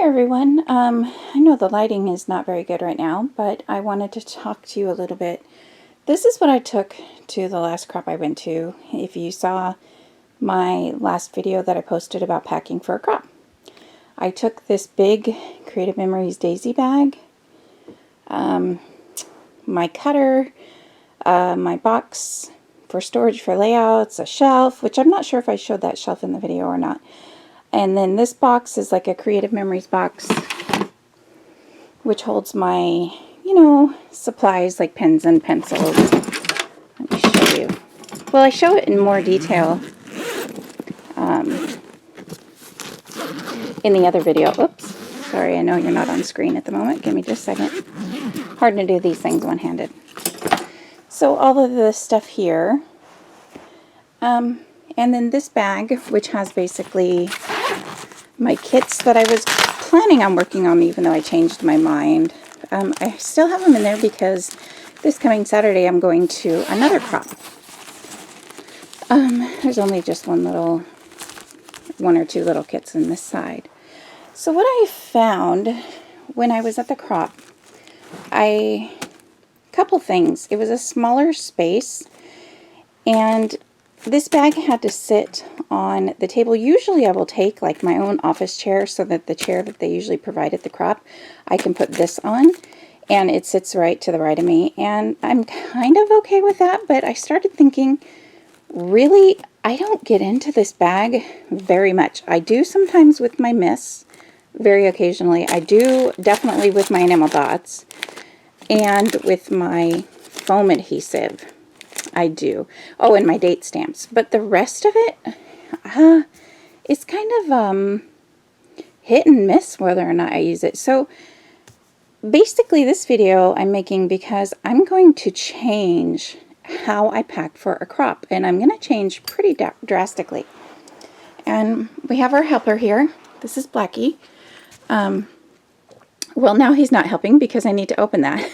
Hey everyone, I know the lighting is not very good right now, but I wanted to talk to you a little bit. This is what I took to the last crop I went to. If you saw my last video that I posted about packing for a crop. I took this big Creative Memories daisy bag, my cutter, my box for storage for layouts, a shelf, which I'm not sure if I showed that shelf in the video or not. And then this box is like a Creative Memories box, which holds my, supplies like pens and pencils. Let me show you. Well, I show it in more detail in the other video. Oops. Sorry, I know you're not on screen at the moment. Give me just a second. Hard to do these things one-handed. So all of this stuff here. And then this bag, which has basically my kits that I was planning on working on, even though I changed my mind. I still have them in there because this coming Saturday I'm going to another crop. There's only just one or two little kits in this side. So what I found when I was at the crop, couple things. It was a smaller space, and this bag had to sit on the table. Usually I will take like my own office chair, so that the chair that they usually provide at the crop, I can put this on and it sits right to the right of me. And I'm kind of okay with that, but I started thinking, really, I don't get into this bag very much. I do sometimes with my mists, very occasionally. I do definitely with my enamel dots and with my foam adhesive. I do. Oh, and my date stamps. But the rest of it, it's kind of hit and miss whether or not I use it. So basically this video I'm making because I'm going to change how I pack for a crop. And I'm going to change pretty drastically. And we have our helper here. This is Blackie. Well, now he's not helping because I need to open that.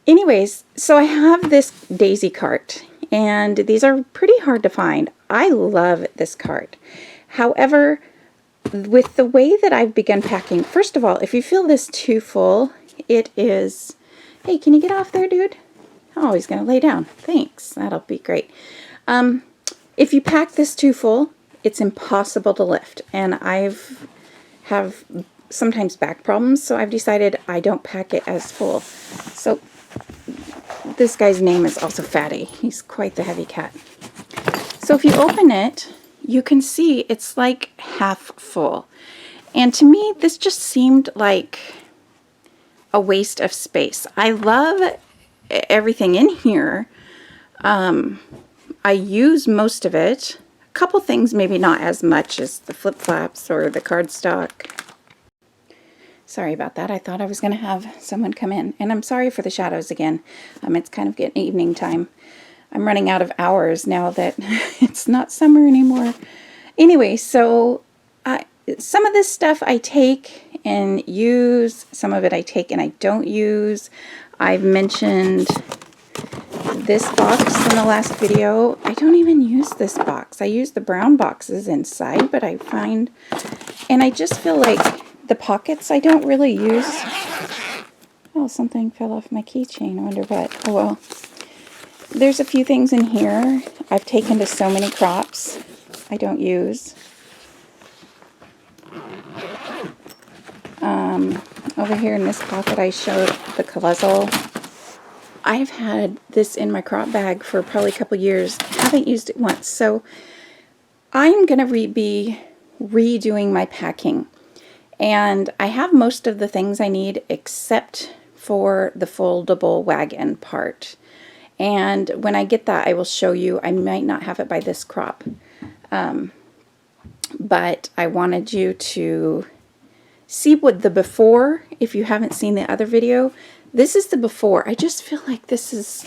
Anyways, so I have this daisy cart, and these are pretty hard to find. I love this cart. However, with the way that I've begun packing, first of all, if you feel this too full, it is... Hey, can you get off there, dude? Oh, he's going to lay down. Thanks. That'll be great. If you pack this too full, it's impossible to lift, and have sometimes back problems, so I've decided I don't pack it as full. So this guy's name is also Fatty. He's quite the heavy cat. So if you open it, you can see it's like half full. And to me, this just seemed like a waste of space. I love everything in here. I use most of it. A couple things, maybe not as much as the flip-flaps or the cardstock. Sorry about that. I thought I was going to have someone come in. And I'm sorry for the shadows again. It's kind of getting evening time. I'm running out of hours now that it's not summer anymore. Anyway, so some of this stuff I take and use. Some of it I take and I don't use. I've mentioned this box in the last video. I don't even use this box. I use the brown boxes inside, but I find... And I just feel like... The pockets I don't really use. Oh, something fell off my keychain. I wonder what. Oh, well. There's a few things in here I've taken to so many crops I don't use. Over here in this pocket I showed the Colossal. I've had this in my crop bag for probably a couple years. Haven't used it once. So I'm going to be redoing my packing. And I have most of the things I need except for the foldable wagon part. And when I get that, I will show you. I might not have it by this crop. But I wanted you to see what the before, if you haven't seen the other video. This is the before. I just feel like this is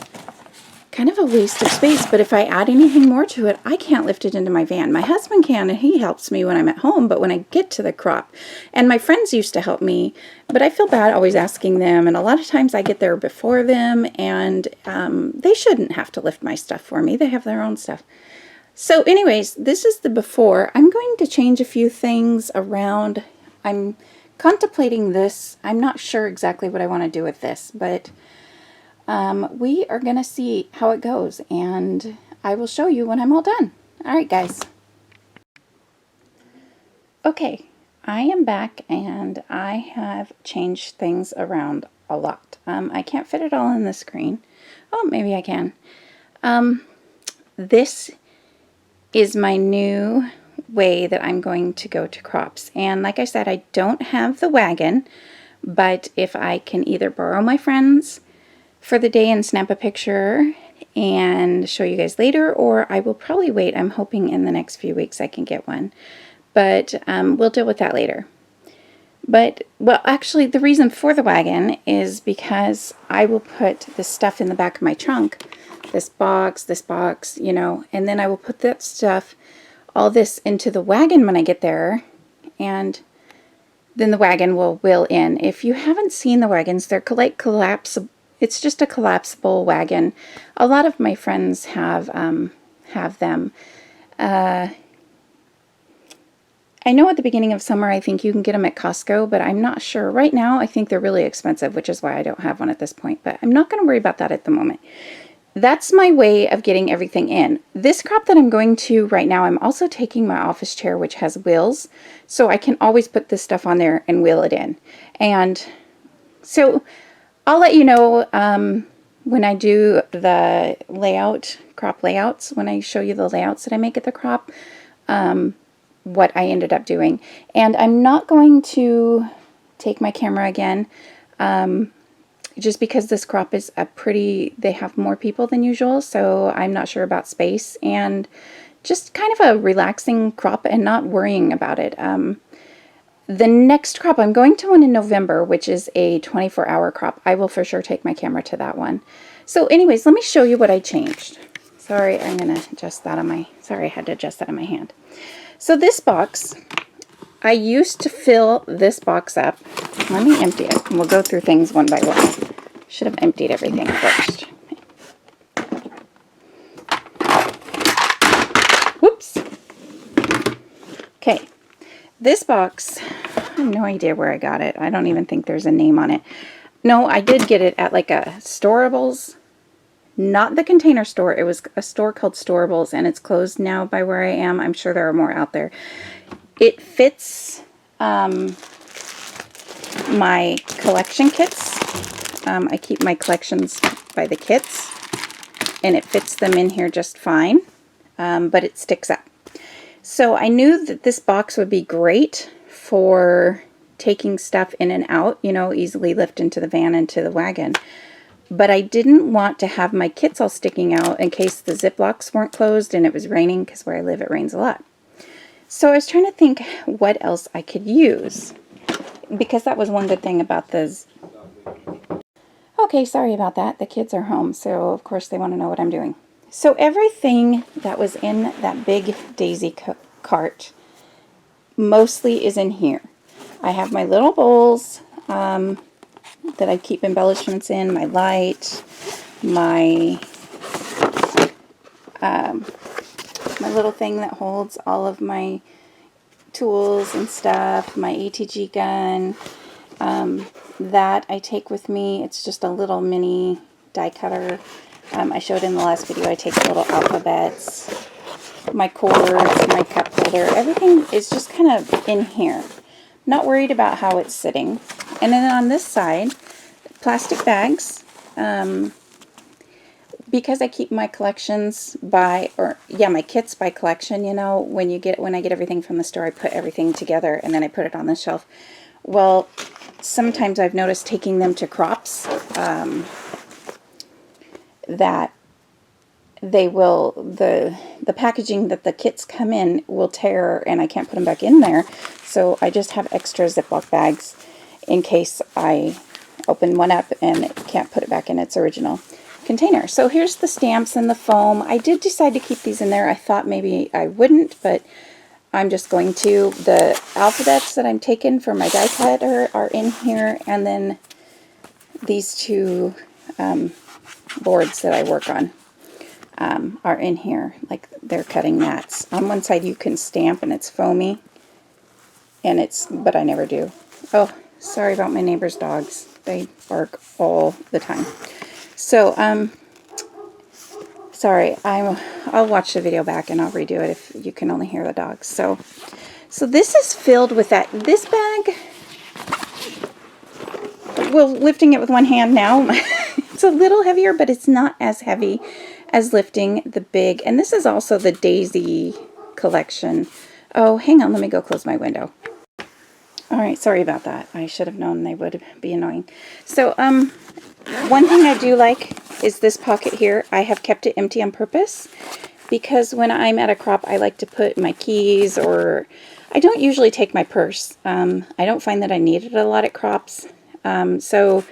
kind of a waste of space, but if I add anything more to it, I can't lift it into my van. My husband can, and he helps me when I'm at home, but when I get to the crop, and my friends used to help me, but I feel bad always asking them, and a lot of times I get there before them, and they shouldn't have to lift my stuff for me. They have their own stuff. So anyways, this is the before. I'm going to change a few things around I'm contemplating this. I'm not sure exactly what I want to do with this, but we are going to see how it goes, and I will show you when I'm all done. All right, guys. Okay, I am back, and I have changed things around a lot. I can't fit it all in the screen. Oh, maybe I can. This is my new way that I'm going to go to crops. And like I said, I don't have the wagon, but if I can either borrow my friends for the day and snap a picture and show you guys later, or I will probably wait. I'm hoping in the next few weeks I can get one, but we'll deal with that later. But, well, actually the reason for the wagon is because I will put this stuff in the back of my trunk, this box, you know, and then I will put that stuff, all this, into the wagon when I get there, and then the wagon will wheel in. If you haven't seen the wagons, they're like collapsible. It's just a collapsible wagon. A lot of my friends have them. I know at the beginning of summer, I think you can get them at Costco, but I'm not sure. Right now, I think they're really expensive, which is why I don't have one at this point, but I'm not going to worry about that at the moment. That's my way of getting everything in. This crop that I'm going to right now, I'm also taking my office chair, which has wheels, so I can always put this stuff on there and wheel it in. And so I'll let you know when I do the layout, crop layouts, when I show you the layouts that I make at the crop, what I ended up doing. And I'm not going to take my camera again, just because this crop is they have more people than usual, so I'm not sure about space, and just kind of a relaxing crop and not worrying about it. The next crop, I'm going to one in November, which is a 24-hour crop. I will for sure take my camera to that one. So anyways, let me show you what I changed. Sorry, I'm going to adjust that on my, sorry, I had to adjust that on my hand. So this box, I used to fill this box up. Let me empty it, and we'll go through things one by one. Should have emptied everything first. Whoops. Okay, this box, I have no idea where I got it. I don't even think there's a name on it. No, I did get it at like a Storables. Not the Container Store. It was a store called Storables, and it's closed now by where I am. I'm sure there are more out there. It fits my collection kits. I keep my collections by the kits, and it fits them in here just fine, but it sticks up. So I knew that this box would be great for taking stuff in and out, you know, easily lift into the van, into the wagon. But I didn't want to have my kits all sticking out in case the Ziplocs weren't closed and it was raining, because where I live it rains a lot. So I was trying to think what else I could use, because that was one good thing about this. Okay, sorry about that. The kids are home, so of course they want to know what I'm doing. So everything that was in that big daisy cart mostly is in here. I have my little bowls that I keep embellishments in, my light, my my little thing that holds all of my tools and stuff, my ATG gun, that I take with me. It's just a little mini die cutter. I showed in the last video, I take little alphabets, my cords, my cup holder. Everything is just kind of in here. Not worried about how it's sitting. And then on this side, plastic bags. Because I keep my collections by, my kits by collection, you know, when I get everything from the store, I put everything together and then I put it on the shelf. Well, sometimes I've noticed taking them to crops, that they will, the packaging that the kits come in will tear and I can't put them back in there. So I just have extra Ziploc bags in case I open one up and can't put it back in its original container. So here's the stamps and the foam. I did decide to keep these in there. I thought maybe I wouldn't, but I'm just going to. The alphabets that I'm taking for my die cutter are in here, and then these two boards that I work on are in here, like they're cutting mats. On one side you can stamp and it's foamy, but I never do. Oh, sorry about my neighbor's dogs. They bark all the time. So, sorry, I'll watch the video back and I'll redo it if you can only hear the dogs. So this is filled with that. This bag, well, lifting it with one hand now, it's a little heavier, but it's not as heavy as lifting the big. And this is also the Daisy collection. Oh, hang on, let me go close my window. All right, sorry about that. I should have known they would be annoying. So, one thing I do like is this pocket here. I have kept it empty on purpose because when I'm at a crop, I like to put my keys, or I don't usually take my purse. I don't find that I need it a lot at crops. So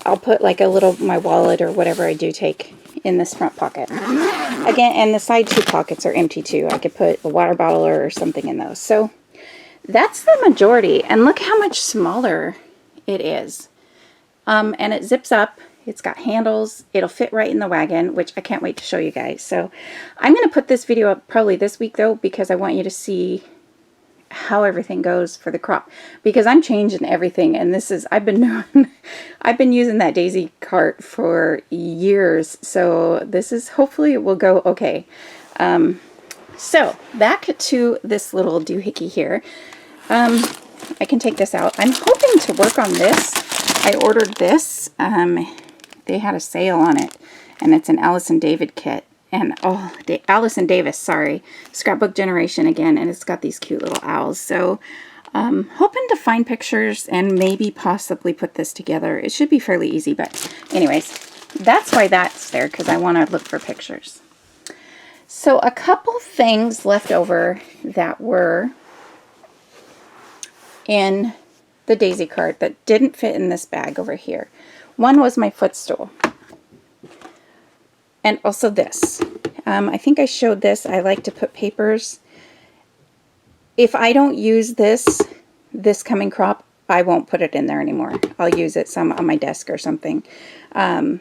I'll put like my wallet or whatever I do take in this front pocket. Again, and the side two pockets are empty too. I could put a water bottle or something in those. So that's the majority. And look how much smaller it is. And it zips up. It's got handles. It'll fit right in the wagon, which I can't wait to show you guys. So I'm going to put this video up probably this week though, because I want you to see how everything goes for the crop, because I'm changing everything. And this is, I've been using that Daisy cart for years. So this is, hopefully it will go okay. So back to this little doohickey here. I can take this out. I'm hoping to work on this. I ordered this. They had a sale on it, and it's an Allison David kit. And oh, Allison Davis, sorry, Scrapbook Generation again, and it's got these cute little owls. So, hoping to find pictures and maybe possibly put this together. It should be fairly easy, but anyways, that's why that's there, because I want to look for pictures. So a couple things left over that were in the Daisy cart that didn't fit in this bag over here. One was my footstool. And also this. I think I showed this. I like to put papers. If I don't use this coming crop, I won't put it in there anymore. I'll use it some on my desk or something. I'm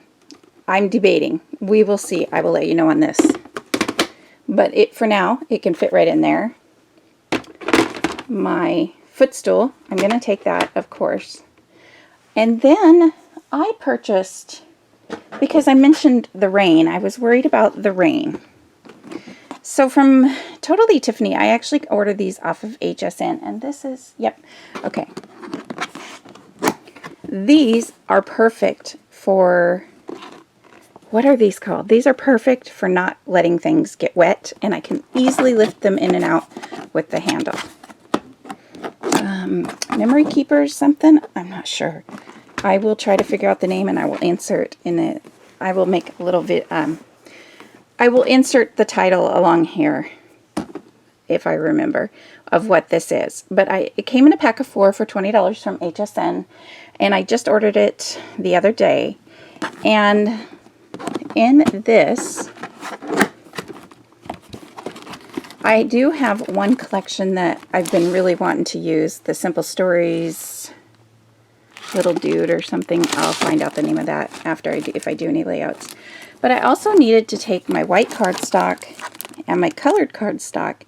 debating. We will see. I will let you know on this. But for now, it can fit right in there. My footstool, I'm going to take that, of course. And then I purchased, because I mentioned the rain, I was worried about the rain. So from Totally Tiffany, I actually ordered these off of HSN. And this is, yep, okay. These are perfect for, what are these called? These are perfect for not letting things get wet, and I can easily lift them in and out with the handle. Memory keepers, something? I'm not sure. I will try to figure out the name, and I will insert in it. I will make a little I will insert the title along here, if I remember, of what this is. But it came in a pack of 4 for $20 from HSN, and I just ordered it the other day. And in this, I do have one collection that I've been really wanting to use, the Simple Stories Little Dude or something. I'll find out the name of that after if I do any layouts. But I also needed to take my white cardstock and my colored cardstock,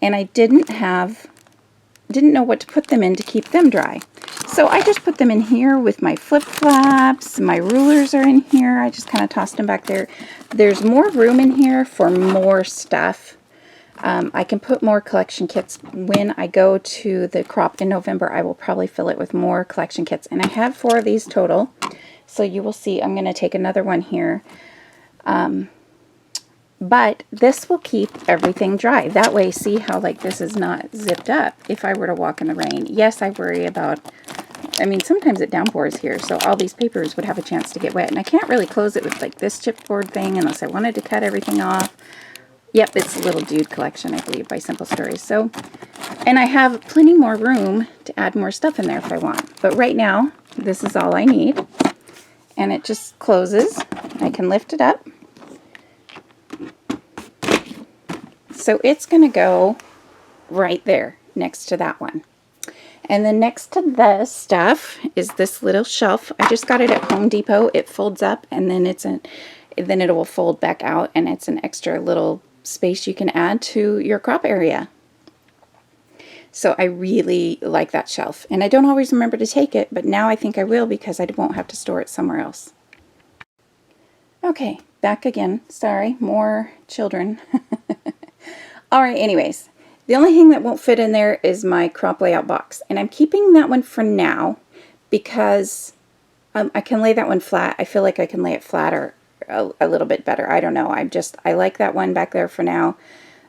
and I didn't know what to put them in to keep them dry. So I just put them in here with my flip-flops. My rulers are in here. I just kind of tossed them back there. There's more room in here for more stuff. I can put more collection kits. When I go to the crop in November, I will probably fill it with more collection kits. And I have 4 of these total. So you will see I'm going to take another one here. But this will keep everything dry. That way, see how like this is not zipped up if I were to walk in the rain. Yes, I worry about, I mean, sometimes it downpours here, so all these papers would have a chance to get wet. And I can't really close it with like this chipboard thing unless I wanted to cut everything off. Yep, it's a Little Dude collection, I believe, by Simple Stories. So, and I have plenty more room to add more stuff in there if I want. But right now, this is all I need. And it just closes. I can lift it up. So it's going to go right there next to that one. And then next to this stuff is this little shelf. I just got it at Home Depot. It folds up, and then then it will fold back out, and it's an extra little space you can add to your crop area. So I really like that shelf. And I don't always remember to take it, but now I think I will because I won't have to store it somewhere else. Okay, back again. Sorry, more children. All right, anyways. The only thing that won't fit in there is my crop layout box. And I'm keeping that one for now because I can lay that one flat. I feel like I can lay it flatter a little bit better. I don't know. I like that one back there for now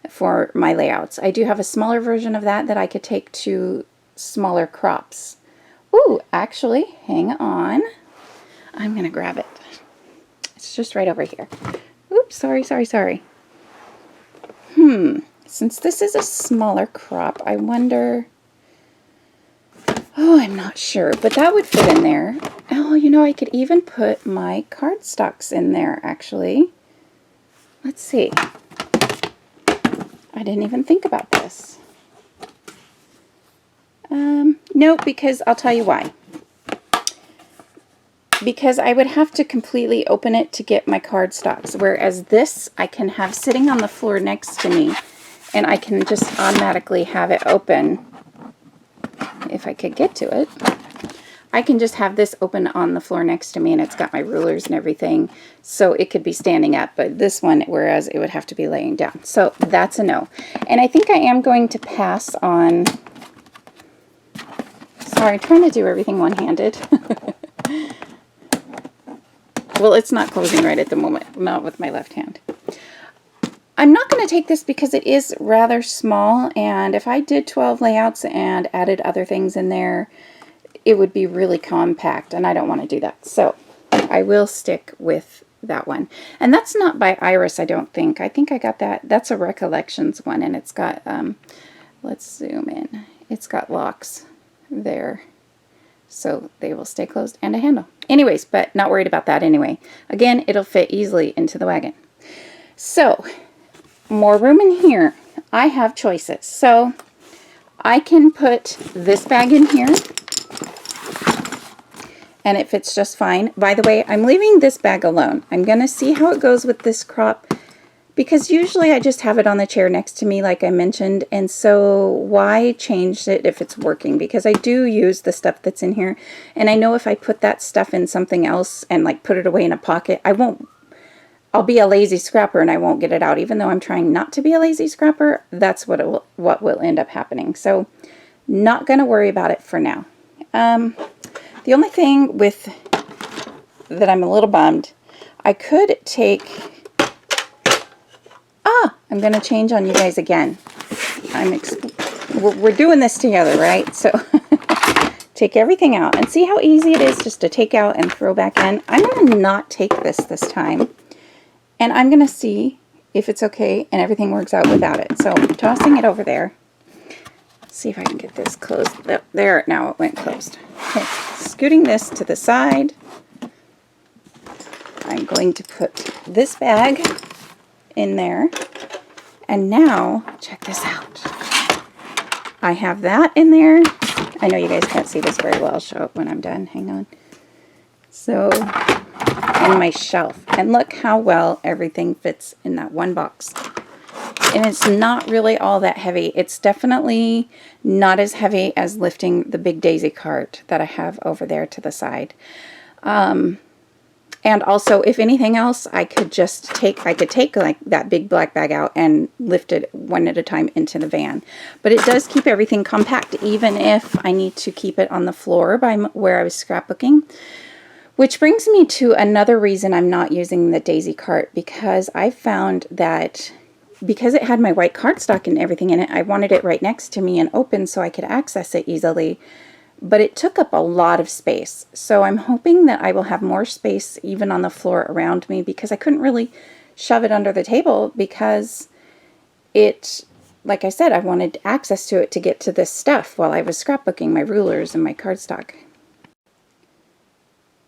for my layouts. I do have a smaller version of that I could take to smaller crops. Ooh, actually, hang on. I'm going to grab it. It's just right over here. Oops, sorry. Since this is a smaller crop, I wonder... Oh, I'm not sure, but that would fit in there. Oh, you know, I could even put my cardstocks in there, actually. Let's see. I didn't even think about this. No, because I'll tell you why. Because I would have to completely open it to get my cardstocks, whereas this I can have sitting on the floor next to me, and I can just automatically have it open. If I could get to it, I can just have this open on the floor next to me, and it's got my rulers and everything, so it could be standing up. But this one, whereas it would have to be laying down. So that's a no. And I think I am going to pass on... Sorry, trying to do everything one-handed. Well, it's not closing right at the moment, not with my left hand. I'm not going to take this because it is rather small, and if I did 12 layouts and added other things in there, it would be really compact, and I don't want to do that. So I will stick with that one. And that's not by Iris, I don't think. I think I got that. That's a Recollections one, and it's got, let's zoom in. It's got locks there, so they will stay closed, and a handle. Anyways, but not worried about that anyway. Again, it'll fit easily into the wagon. So... more room in here. I have choices. So I can put this bag in here and it fits just fine. By the way, I'm leaving this bag alone. I'm going to see how it goes with this crop because usually I just have it on the chair next to me like I mentioned, and so why change it if it's working? Because I do use the stuff that's in here, and I know if I put that stuff in something else and like put it away in a pocket, I'll be a lazy scrapper and I won't get it out. Even though I'm trying not to be a lazy scrapper, that's what will end up happening. So not going to worry about it for now. The only thing with that I'm a little bummed, I could take... I'm going to change on you guys again. We're doing this together, right? So take everything out and see how easy it is just to take out and throw back in. I'm going to not take this time. And I'm going to see if it's okay and everything works out without it. So I'm tossing it over there. Let's see if I can get this closed. There, now it went closed. Okay, scooting this to the side. I'm going to put this bag in there. And now, check this out. I have that in there. I know you guys can't see this very well. I'll show it when I'm done. Hang on. So... in my shelf, and look how well everything fits in that one box. And it's not really all that heavy. It's definitely not as heavy as lifting the big daisy cart that I have over there to the side. And also, if anything else, I could take like that big black bag out and lift it one at a time into the van. But it does keep everything compact, even if I need to keep it on the floor by where I was scrapbooking. Which brings me to another reason I'm not using the daisy cart, because I found that because it had my white cardstock and everything in it, I wanted it right next to me and open so I could access it easily. But it took up a lot of space. So I'm hoping that I will have more space even on the floor around me, because I couldn't really shove it under the table because it, like I said, I wanted access to it to get to this stuff while I was scrapbooking my rulers and my cardstock.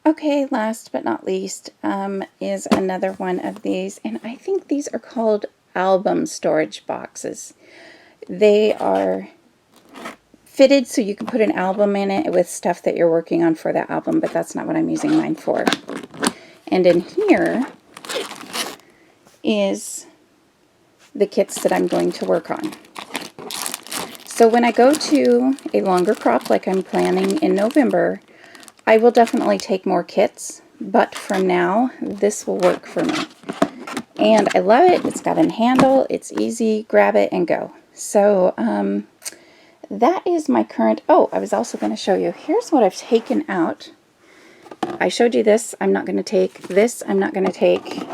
Okay, last but not least is another one of these, and I think these are called album storage boxes. They are fitted so you can put an album in it with stuff that you're working on for that album, but that's not what I'm using mine for. And in here is the kits that I'm going to work on. So when I go to a longer crop like I'm planning in November, I will definitely take more kits, but for now, this will work for me. And I love it. It's got a handle. It's easy. Grab it and go. So that is my current... Oh, I was also going to show you. Here's what I've taken out. I showed you this. I'm not going to take this. I'm not going to take...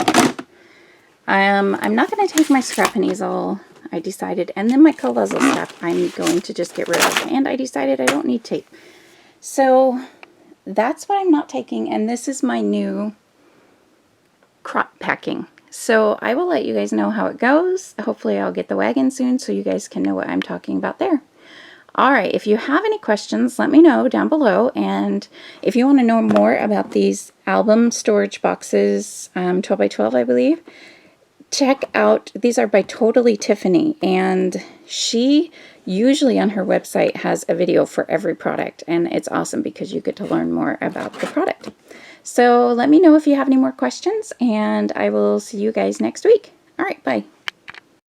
I'm not going to take my scrap and easel. I decided. And then my colozzle stuff I'm going to just get rid of. And I decided I don't need tape. So that's what I'm not taking. And this is my new crop packing. So I will let you guys know how it goes. Hopefully I'll get the wagon soon so you guys can know what I'm talking about there. Alright, if you have any questions, let me know down below. And if you want to know more about these album storage boxes, 12 by 12 I believe, check out, these are by Totally Tiffany. And she usually on her website has a video for every product. And it's awesome because you get to learn more about the product. So let me know if you have any more questions, and I will see you guys next week. All right, bye.